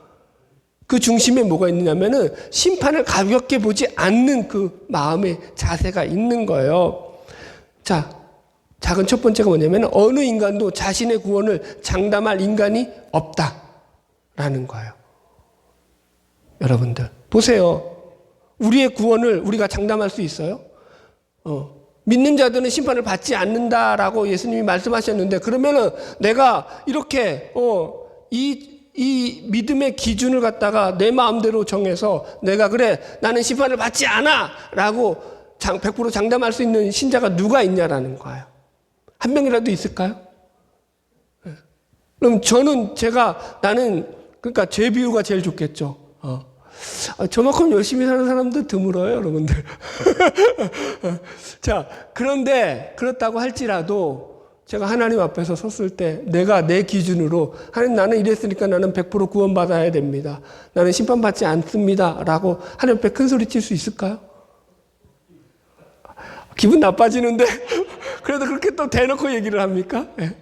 A: 그 중심에 뭐가 있느냐면은 심판을 가볍게 보지 않는 그 마음의 자세가 있는 거예요. 자, 작은 첫 번째가 뭐냐면, 어느 인간도 자신의 구원을 장담할 인간이 없다라는 거예요. 여러분들 보세요. 우리의 구원을 우리가 장담할 수 있어요? 믿는 자들은 심판을 받지 않는다라고 예수님이 말씀하셨는데, 그러면은 내가 이렇게 이 믿음의 기준을 갖다가 내 마음대로 정해서 내가 그래 나는 심판을 받지 않아 라고 100% 장담할 수 있는 신자가 누가 있냐라는 거예요. 한 명이라도 있을까요? 그럼 나는 그러니까 제 비유가 제일 좋겠죠. 저만큼 열심히 사는 사람도 드물어요, 여러분들. 자, 그런데 그렇다고 할지라도 제가 하나님 앞에서 섰을 때 내가 내 기준으로, 하나님 나는 이랬으니까 나는 100% 구원받아야 됩니다, 나는 심판받지 않습니다 라고 하나님 앞에 큰 소리 칠 수 있을까요? 기분 나빠지는데 그래도 그렇게 또 대놓고 얘기를 합니까? 네.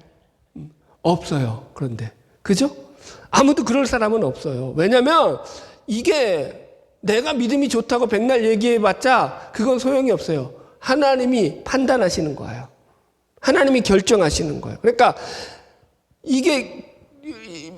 A: 없어요. 그런데 그죠? 아무도 그럴 사람은 없어요. 왜냐하면 이게 내가 믿음이 좋다고 백날 얘기해봤자 그건 소용이 없어요. 하나님이 판단하시는 거예요. 하나님이 결정하시는 거예요. 그러니까 이게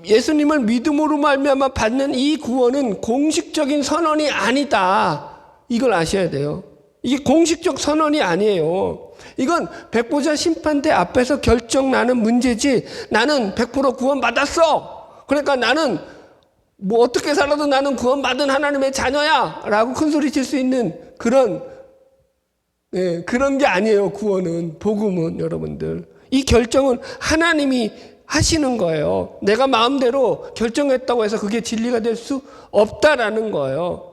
A: 예수님을 믿음으로 말미암아 받는 이 구원은 공식적인 선언이 아니다. 이걸 아셔야 돼요. 이게 공식적 선언이 아니에요. 이건 백보자 심판대 앞에서 결정나는 문제지, 나는 100% 구원받았어, 그러니까 나는 뭐 어떻게 살아도 나는 구원받은 하나님의 자녀야 라고 큰소리 칠 수 있는 그런 게 아니에요. 구원은, 복음은. 여러분들, 이 결정은 하나님이 하시는 거예요. 내가 마음대로 결정했다고 해서 그게 진리가 될 수 없다라는 거예요.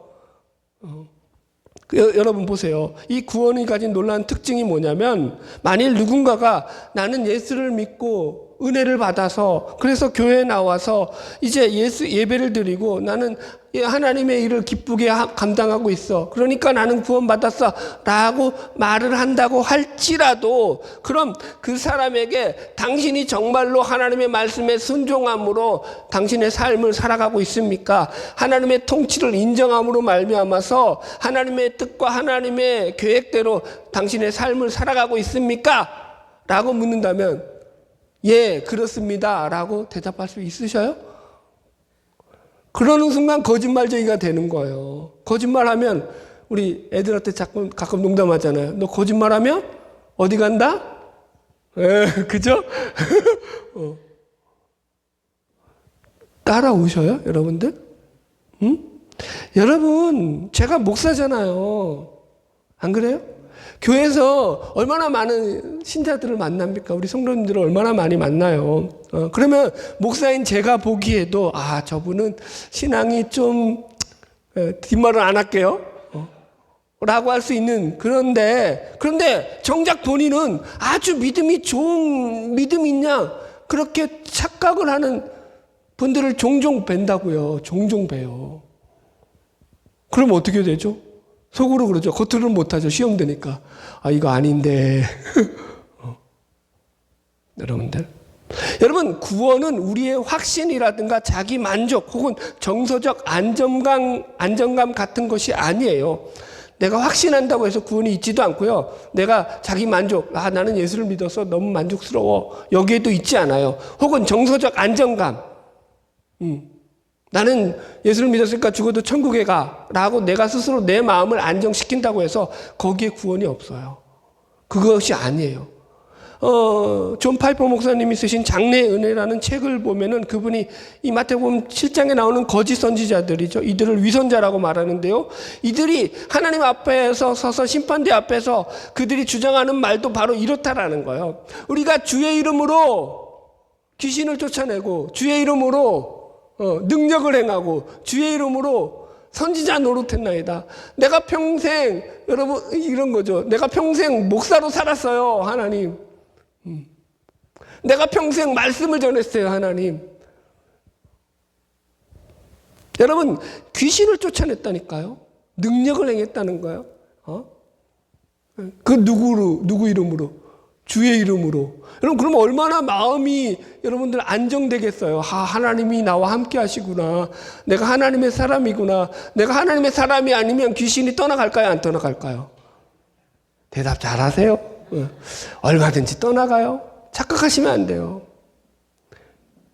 A: 여러분 보세요. 이 구원이 가진 놀라운 특징이 뭐냐면, 만일 누군가가 나는 예수를 믿고 은혜를 받아서 그래서 교회에 나와서 이제 예수 예배를 드리고 나는 하나님의 일을 기쁘게 감당하고 있어, 그러니까 나는 구원받았어 라고 말을 한다고 할지라도, 그럼 그 사람에게 당신이 정말로 하나님의 말씀에 순종함으로 당신의 삶을 살아가고 있습니까? 하나님의 통치를 인정함으로 말미암아서 하나님의 뜻과 하나님의 계획대로 당신의 삶을 살아가고 있습니까? 라고 묻는다면 예, 그렇습니다 라고 대답할 수 있으셔요? 그러는 순간 거짓말쟁이가 되는 거예요. 거짓말하면, 우리 애들한테 가끔 농담하잖아요. 너 거짓말하면 어디 간다? 그죠? 따라오셔요, 여러분들? 응? 여러분, 제가 목사잖아요. 안 그래요? 교회에서 얼마나 많은 신자들을 만납니까? 우리 성도님들을 얼마나 많이 만나요. 그러면 목사인 제가 보기에도 저분은 신앙이 좀 뒷말을 안 할게요 라고 할 수 있는, 그런데 정작 본인은 아주 믿음이 좋은 믿음인 양 그렇게 착각을 하는 분들을 종종 뵌다고요. 종종 봬요. 그럼 어떻게 되죠? 속으로 그러죠. 겉으로는 못하죠. 시험 되니까. 이거 아닌데. 여러분, 구원은 우리의 확신이라든가 자기 만족 혹은 정서적 안정감 같은 것이 아니에요. 내가 확신한다고 해서 구원이 있지도 않고요. 내가 자기 만족, 나는 예수를 믿어서 너무 만족스러워, 여기에도 있지 않아요. 혹은 정서적 안정감, 나는 예수를 믿었으니까 죽어도 천국에 가 라고 내가 스스로 내 마음을 안정시킨다고 해서 거기에 구원이 없어요. 그것이 아니에요. 존 파이퍼 목사님이 쓰신 장래의 은혜라는 책을 보면은, 그분이 이 마태복음 7장에 나오는 거짓 선지자들이죠. 이들을 위선자라고 말하는데요. 이들이 하나님 앞에서 서서 심판대 앞에서 그들이 주장하는 말도 바로 이렇다라는 거예요. 우리가 주의 이름으로 귀신을 쫓아내고 주의 이름으로 능력을 행하고 주의 이름으로 선지자 노릇했나이다. 내가 평생, 여러분 이런 거죠. 내가 평생 목사로 살았어요, 하나님. 내가 평생 말씀을 전했어요, 하나님. 여러분, 귀신을 쫓아냈다니까요. 능력을 행했다는 거예요. 그 누구 이름으로? 주의 이름으로. 여러분, 그러면 얼마나 마음이 여러분들 안정되겠어요. 하나님이 나와 함께 하시구나. 내가 하나님의 사람이구나. 내가 하나님의 사람이 아니면 귀신이 떠나갈까요? 안 떠나갈까요? 대답 잘하세요. 얼마든지 떠나가요. 착각하시면 안 돼요.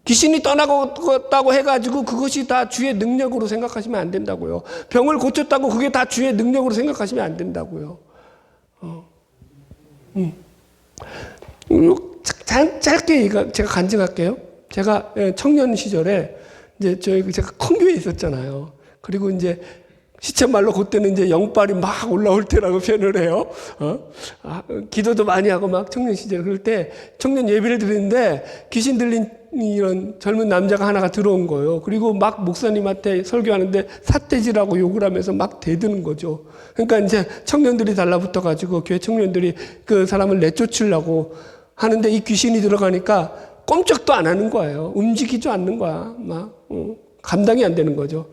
A: 귀신이 떠나갔다고 해가지고 그것이 다 주의 능력으로 생각하시면 안 된다고요. 병을 고쳤다고 그게 다 주의 능력으로 생각하시면 안 된다고요. 짧게 제가 간증할게요. 제가 청년 시절에 이제 제가 큰 교회에 있었잖아요. 그리고 이제 시쳇말로 그때는 이제 영빨이 막 올라올 때라고 표현을 해요. 기도도 많이 하고 막 청년 시절, 그럴 때 청년 예배를 드리는데 귀신 들린 이런 젊은 남자가 하나가 들어온 거예요. 그리고 막 목사님한테 설교하는데 삿대질하고 욕을 하면서 막 대드는 거죠. 그러니까 이제 청년들이 달라붙어 가지고 교회 청년들이 그 사람을 내쫓으려고 하는데, 이 귀신이 들어가니까 꼼짝도 안 하는 거예요. 움직이지도 않는 거야. 막 감당이 안 되는 거죠.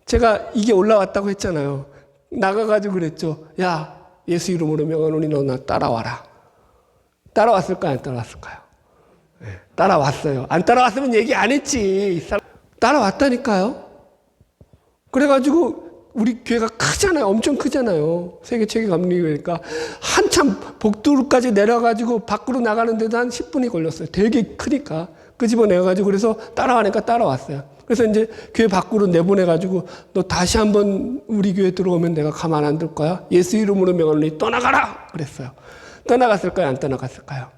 A: 제가 이게 올라왔다고 했잖아요. 나가가지고 그랬죠. 야, 예수 이름으로 명하노니 너 나 따라와라. 따라왔을까요? 안 따라왔을까요? 네, 따라왔어요. 안 따라왔으면 얘기 안 했지. 따라왔다니까요. 그래가지고 우리 교회가 크잖아요. 엄청 크잖아요. 세계 최대 감리교회니까 한참 복도까지 내려가지고 밖으로 나가는 데도 한 10분이 걸렸어요. 되게 크니까 끄집어내가지고, 그래서 따라가니까 따라왔어요. 그래서 이제 교회 밖으로 내보내가지고 너 다시 한번 우리 교회 들어오면 내가 가만 안 둘 거야. 예수 이름으로 명하노니 떠나가라 그랬어요. 떠나갔을까요? 안 떠나갔을까요?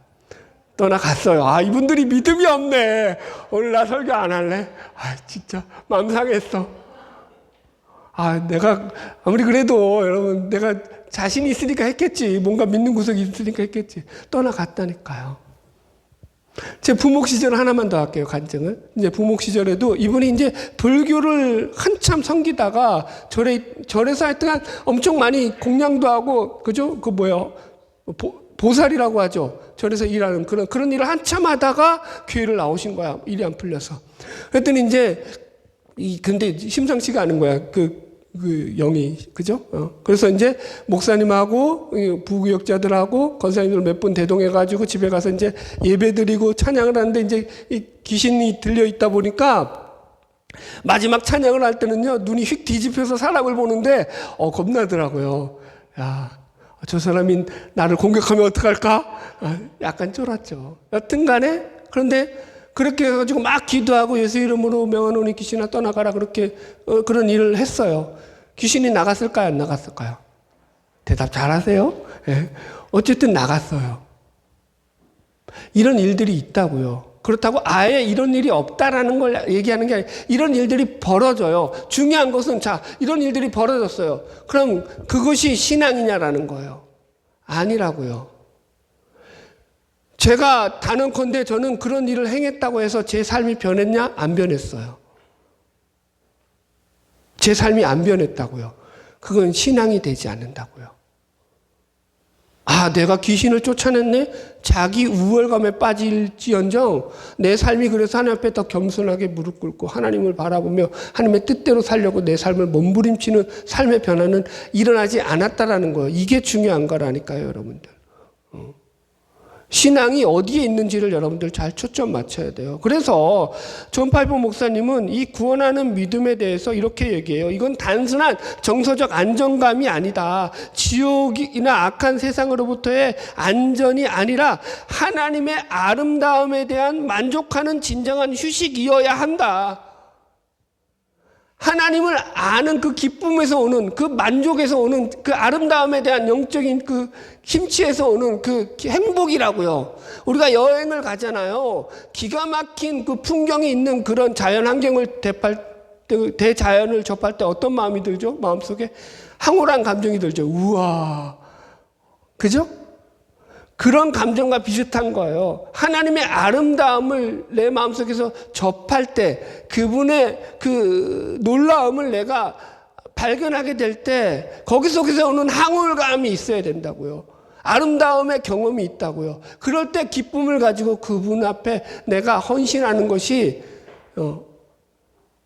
A: 떠나갔어요. 아, 이분들이 믿음이 없네. 오늘 나 설교 안 할래? 아, 진짜 마음 상했어. 아, 내가 아무리 그래도 여러분 내가 자신이 있으니까 했겠지. 뭔가 믿는 구석이 있으니까 했겠지. 떠나갔다니까요. 제 부목 시절 하나만 더 할게요, 간증을. 이제 부목 시절에도 이분이 이제 불교를 한참 섬기다가 절에서 하여튼 엄청 많이 공양도 하고, 그죠? 그 뭐야, 보살이라고 하죠. 절에서 일하는 그런 일을 한참 하다가 교회를 나오신 거야. 일이 안 풀려서. 그랬더니 이제, 근데 심상치가 않은 거야. 그 영이, 그죠? 그래서 이제 목사님하고 부구역자들하고 권사님들 몇 분 대동해가지고 집에 가서 이제 예배 드리고 찬양을 하는데 이제 이 귀신이 들려 있다 보니까 마지막 찬양을 할 때는요, 눈이 휙 뒤집혀서 사람을 보는데, 겁나더라고요. 야, 저 사람이 나를 공격하면 어떡할까? 약간 쫄았죠. 여튼 간에, 그런데 그렇게 해가지고 막 기도하고 예수 이름으로 명하노니 귀신아 떠나가라 그렇게 그런 일을 했어요. 귀신이 나갔을까요? 안 나갔을까요? 대답 잘하세요. 네. 어쨌든 나갔어요. 이런 일들이 있다고요. 그렇다고 아예 이런 일이 없다라는 걸 얘기하는 게 아니라 이런 일들이 벌어져요. 중요한 것은 자, 이런 일들이 벌어졌어요. 그럼 그것이 신앙이냐라는 거예요. 아니라고요. 제가 단언컨대 저는 그런 일을 행했다고 해서 제 삶이 변했냐? 안 변했어요. 제 삶이 안 변했다고요. 그건 신앙이 되지 않는다고요. 아, 내가 귀신을 쫓아냈네? 자기 우월감에 빠질지언정 내 삶이 그래서 하나님 앞에 더 겸손하게 무릎 꿇고 하나님을 바라보며 하나님의 뜻대로 살려고 내 삶을 몸부림치는 삶의 변화는 일어나지 않았다라는 거예요. 이게 중요한 거라니까요, 여러분들. 신앙이 어디에 있는지를 여러분들 잘 초점 맞춰야 돼요. 그래서 존 파이퍼 목사님은 이 구원하는 믿음에 대해서 이렇게 얘기해요. 이건 단순한 정서적 안정감이 아니다. 지옥이나 악한 세상으로부터의 안전이 아니라 하나님의 아름다움에 대한 만족하는 진정한 휴식이어야 한다. 하나님을 아는 그 기쁨에서 오는 그 만족에서 오는 그 아름다움에 대한 영적인 그 심취에서 오는 그 행복이라고요. 우리가 여행을 가잖아요. 기가 막힌 그 풍경이 있는 그런 자연 환경을 대자연을 접할 때 어떤 마음이 들죠? 마음속에 황홀한 감정이 들죠. 우와. 그죠? 그런 감정과 비슷한 거예요. 하나님의 아름다움을 내 마음속에서 접할 때 그분의 그 놀라움을 내가 발견하게 될 때 거기 속에서 오는 황홀감이 있어야 된다고요. 아름다움의 경험이 있다고요. 그럴 때 기쁨을 가지고 그분 앞에 내가 헌신하는 것이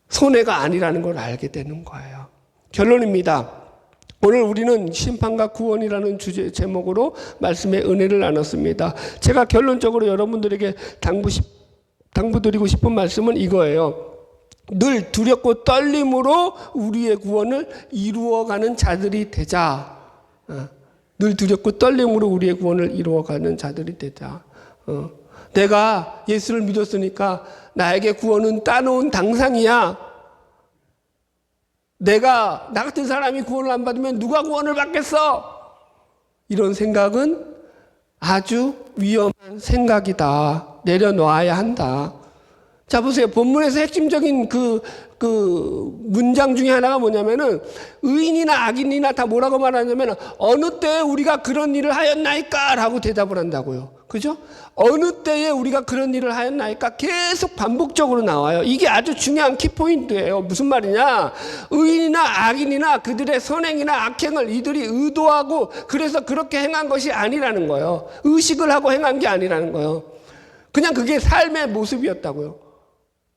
A: 손해가 아니라는 걸 알게 되는 거예요. 결론입니다. 오늘 우리는 심판과 구원이라는 제목으로 말씀의 은혜를 나눴습니다. 제가 결론적으로 여러분들에게 당부드리고 싶은 말씀은 이거예요. 늘 두렵고 떨림으로 우리의 구원을 이루어가는 자들이 되자. 늘 두렵고 떨림으로 우리의 구원을 이루어가는 자들이 되자. 내가 예수를 믿었으니까 나에게 구원은 따놓은 당상이야. 나 같은 사람이 구원을 안 받으면 누가 구원을 받겠어? 이런 생각은 아주 위험한 생각이다. 내려놓아야 한다. 자, 보세요. 본문에서 핵심적인 그 문장 중에 하나가 뭐냐면은 의인이나 악인이나 다 뭐라고 말하냐면 어느 때에 우리가 그런 일을 하였나이까? 라고 대답을 한다고요. 그죠? 어느 때에 우리가 그런 일을 하였나이까? 계속 반복적으로 나와요. 이게 아주 중요한 키포인트예요. 무슨 말이냐? 의인이나 악인이나 그들의 선행이나 악행을 이들이 의도하고 그래서 그렇게 행한 것이 아니라는 거예요. 의식을 하고 행한 게 아니라는 거예요. 그냥 그게 삶의 모습이었다고요.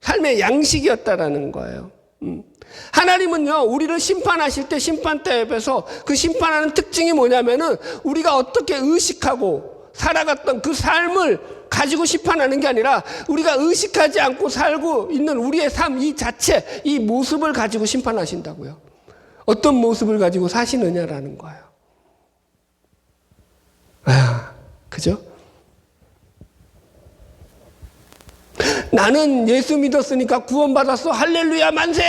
A: 삶의 양식이었다라는 거예요. 하나님은요, 우리를 심판하실 때 심판대 앞에서 그 심판하는 특징이 뭐냐면은 우리가 어떻게 의식하고 살아갔던 그 삶을 가지고 심판하는 게 아니라 우리가 의식하지 않고 살고 있는 우리의 삶 이 자체, 이 모습을 가지고 심판하신다고요. 어떤 모습을 가지고 사시느냐라는 거예요. 그죠? 나는 예수 믿었으니까 구원받았어. 할렐루야 만세.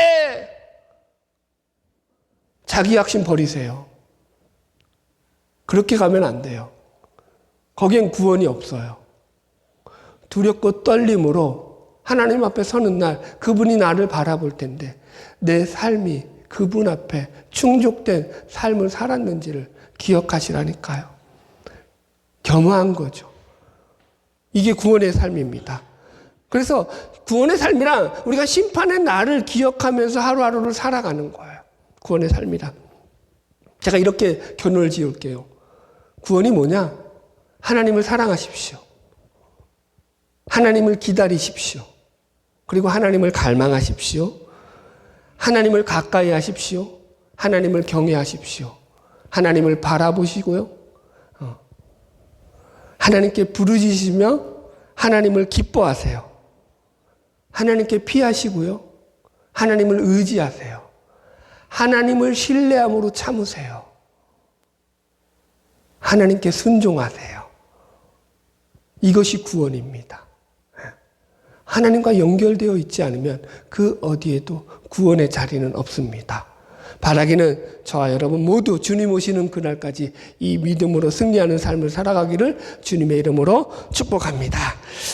A: 자기 확신 버리세요. 그렇게 가면 안 돼요. 거기엔 구원이 없어요. 두렵고 떨림으로 하나님 앞에 서는 날 그분이 나를 바라볼 텐데 내 삶이 그분 앞에 충족된 삶을 살았는지를 기억하시라니까요. 겸허한 거죠. 이게 구원의 삶입니다. 그래서 구원의 삶이란 우리가 심판의 날을 기억하면서 하루하루를 살아가는 거예요. 구원의 삶이란. 제가 이렇게 견해를 지을게요. 구원이 뭐냐? 하나님을 사랑하십시오. 하나님을 기다리십시오. 그리고 하나님을 갈망하십시오. 하나님을 가까이 하십시오. 하나님을 경외하십시오. 하나님을 바라보시고요. 하나님께 부르짖으며 하나님을 기뻐하세요. 하나님께 피하시고요. 하나님을 의지하세요. 하나님을 신뢰함으로 참으세요. 하나님께 순종하세요. 이것이 구원입니다. 하나님과 연결되어 있지 않으면 그 어디에도 구원의 자리는 없습니다. 바라기는 저와 여러분 모두 주님 오시는 그날까지 이 믿음으로 승리하는 삶을 살아가기를 주님의 이름으로 축복합니다.